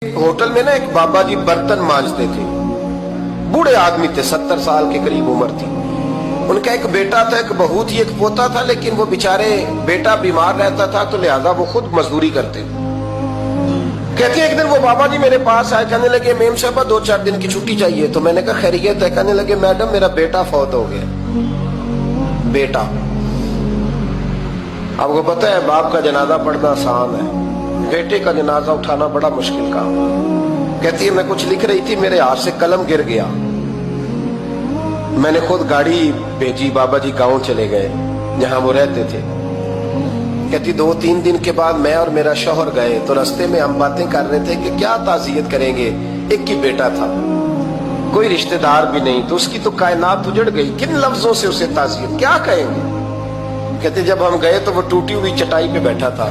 Hotel में ना एक बाबा जी बर्तन मांजते थे। बूढ़े आदमी थे, 70 साल के करीब उम्र थी। उनका एक बेटा था, एक बहू थी, एक पोता था, लेकिन वो बेचारे बेटा बीमार रहता था तो लिहाजा वो खुद मजदूरी करते। कहते एक दिन वो बाबा जी मेरे पास आए, कहने लगे मेम साहबा 2-4 दिन की छुट्टी चाहिए। तो मैंने कहा खैरियत है? कहने लगे मैडम मेरा बेटा फौत हो गया। बेटा, आपको पता है बाप का जनाजा पढ़ना आसान है, बेटे का जनाजा उठाना बड़ा मुश्किल काम। कहती है मैं कुछ लिख रही थी, मेरे हाथ से कलम गिर गया। मैंने खुद गाड़ी भेजी, बाबा जी गांव चले गए जहां वो रहते थे। कहती 2-3 दिन के बाद मैं और मेरा शौहर गए तो रास्ते में हम बातें कर रहे थे कि क्या ताज़ियत करेंगे। एक ही बेटा था, कोई रिश्तेदार भी नहीं, तो उसकी तो कायनात उजड़ गई। किन लफ्जों से उसे ताज़ियत क्या कहेंगे। कहते जब हम गए तो वो टूटी हुई चटाई पे बैठा था,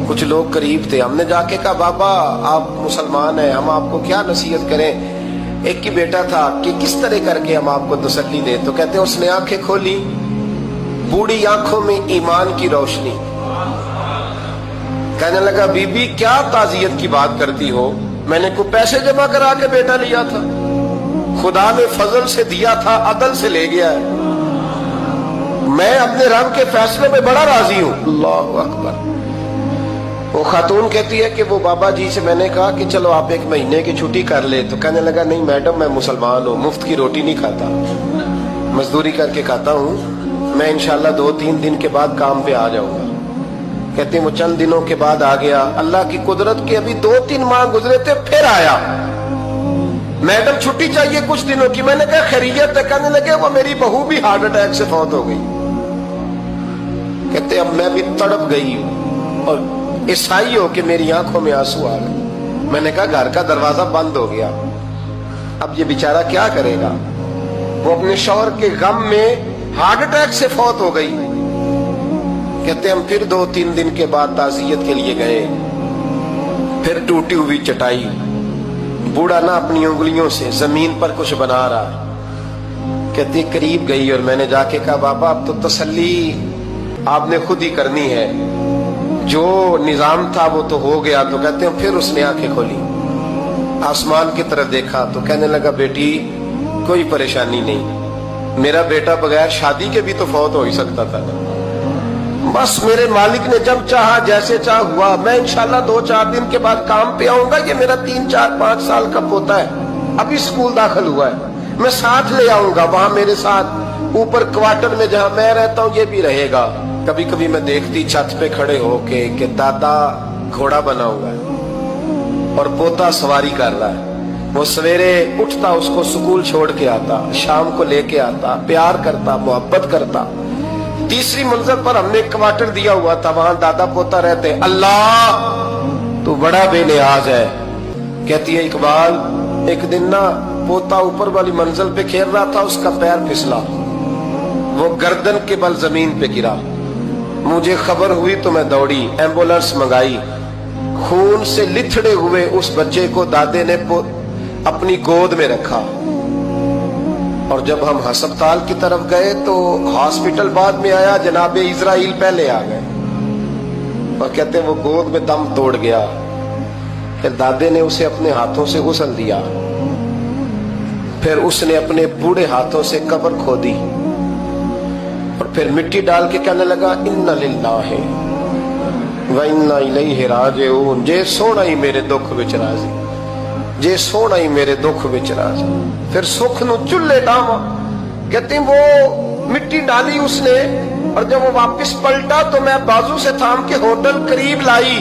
कुछ लोग करीब थे। हमने जाके कहा बाबा आप मुसलमान हैं, हम आपको क्या नसीहत करें, एक ही बेटा था, कि किस तरह करके हम आपको तसल्ली दें। तो कहते उसने आंखें खोली, बूढ़ी आंखों में ईमान की रोशनी। कहने लगा बीबी क्या ताज़ियत की बात करती हो, मैंने को पैसे जमा करा के बेटा लिया था, खुदा ने फजल से दिया था, अदल से ले गया है। मैं अपने रब के फैसले में बड़ा राजी हूं। अल्लाहु अकबर। वो खातून कहती है कि वो बाबा जी से मैंने कहा कि चलो आप 1 महीने की छुट्टी कर ले। तो कहने लगा नहीं मैडम मैं मुसलमान हूँ, मुफ्त की रोटी नहीं खाता, मजदूरी करके खाता हूँ। मैं इंशाल्लाह 2-3 दिन के बाद काम पे आ जाऊंगा। कहती वो चंद दिनों के बाद आ गया। अल्लाह की कुदरत के अभी 2-3 माह गुजरे थे, फिर आया। मैडम छुट्टी चाहिए कुछ दिनों की। मैंने कहा खैरियत है? कहने लगे वो मेरी बहू भी हार्ट अटैक से फौत हो गई। कहते अब मैं भी तड़प गई और ईसाई हो के मेरी आंखों में आंसू आ गए। मैंने कहा घर का दरवाजा बंद हो गया, अब ये बेचारा क्या करेगा। वो अपने शौहर के गम में हार्ट अटैक से फौत हो गई। कहते हम फिर 2-3 दिन के बाद ताज़ियत के लिए गए, फिर टूटी हुई चटाई, बूढ़ा ना अपनी उंगलियों से जमीन पर कुछ बना रहा। कहते करीब गई और मैंने जाके कहा बाबा अब तो तसल्ली आपने खुद ही करनी है, जो निजाम था वो तो हो गया। तो कहते हैं फिर उसने आंखें खोली, आसमान की तरफ देखा तो कहने लगा बेटी कोई परेशानी नहीं, मेरा बेटा बगैर शादी के भी तो फौत हो ही सकता था ना। बस मेरे मालिक ने जब चाहा जैसे चाह हुआ। मैं इंशाल्लाह 2-4 दिन के बाद काम पे आऊंगा। ये मेरा 3-4-5 साल का पोता है, अभी स्कूल दाखिल हुआ है, मैं साथ ले आऊंगा। वहां मेरे साथ ऊपर क्वार्टर में जहां मैं रहता हूँ ये भी रहेगा। कभी कभी मैं देखती छत पे खड़े होके कि दादा घोड़ा बना हुआ है और पोता सवारी कर रहा है। वो सवेरे उठता, उसको स्कूल छोड़ के आता, शाम को लेके आता, प्यार करता, मोहब्बत करता। तीसरी मंजिल पर हमने क्वार्टर दिया हुआ था, वहां दादा पोता रहते। अल्लाह तू बड़ा बेनियाज है। कहती है इकबाल एक दिन ना पोता ऊपर वाली मंजिल पे खेल रहा था, उसका पैर फिसला, वो गर्दन के बल जमीन पे गिरा। मुझे खबर हुई तो मैं दौड़ी, एम्बुलेंस मंगाई। खून से लिथड़े हुए उस बच्चे को दादे ने अपनी गोद में रखा। और जब हम अस्पताल की तरफ गए तो हॉस्पिटल बाद में आया, जनाबे इजराइल पहले आ गए और कहते वो गोद में दम तोड़ गया। फिर दादे ने उसे अपने हाथों से गुस्ल दिया, फिर उसने अपने बूढ़े हाथों से कब्र खोदी और फिर मिट्टी डाल के कहने लगा इन्ना लिल्लाहि व इन्ना इलैहि राजिऊन। जे सोना ही मेरे दुख विच राजी, जे सोना ही मेरे दुख विच राजी। फिर सुख नु चुल्ले डावा। कहती वो मिट्टी डाली उसने और जब वो वापस पलटा तो मैं बाजू से थाम के होटल करीब लाई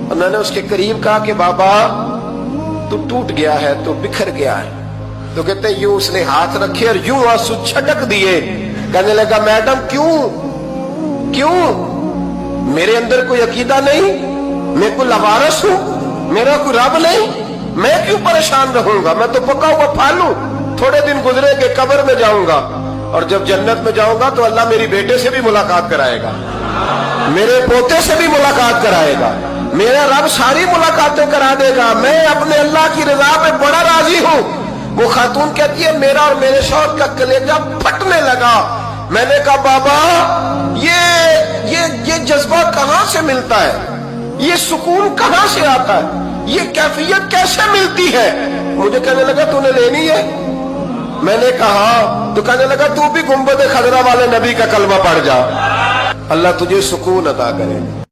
और मैंने उसके करीब कहा कि बाबा तू टूट गया है, तू बिखर गया है। तो कहते यूं उसने हाथ रखे और यूं आंसू छटक दिए। कहने लगा मैडम क्यों क्यों, मेरे अंदर कोई अकीदा नहीं, मैं कोई लवारस हूं, मेरा कोई रब नहीं, मैं क्यों परेशान रहूंगा, मैं तो पका हुआ फालू। थोड़े दिन गुजरेंगे कब्र में जाऊंगा और जब जन्नत में जाऊंगा तो अल्लाह मेरी बेटे से भी मुलाकात कराएगा, मेरे पोते से भी मुलाकात कराएगा, मेरा रब सारी मुलाकातें करा देगा। मैं अपने अल्लाह की रजा पे बड़ा राजी हूं। वो खातून कहती है मेरा और मेरे शौहर का कलेजा फटने लगा। मैंने कहा बाबा ये जज्बा कहां से मिलता है, ये सुकून कहां से आता है। یہ کیفیت کیسے ملتی ہے؟ مجھے کہنے لگا تو نے لینی ہے؟ میں نے کہا تو کہنے لگا تو بھی گنبد خضرا والے نبی کا کلمہ پڑھ جا، اللہ تجھے سکون عطا کرے۔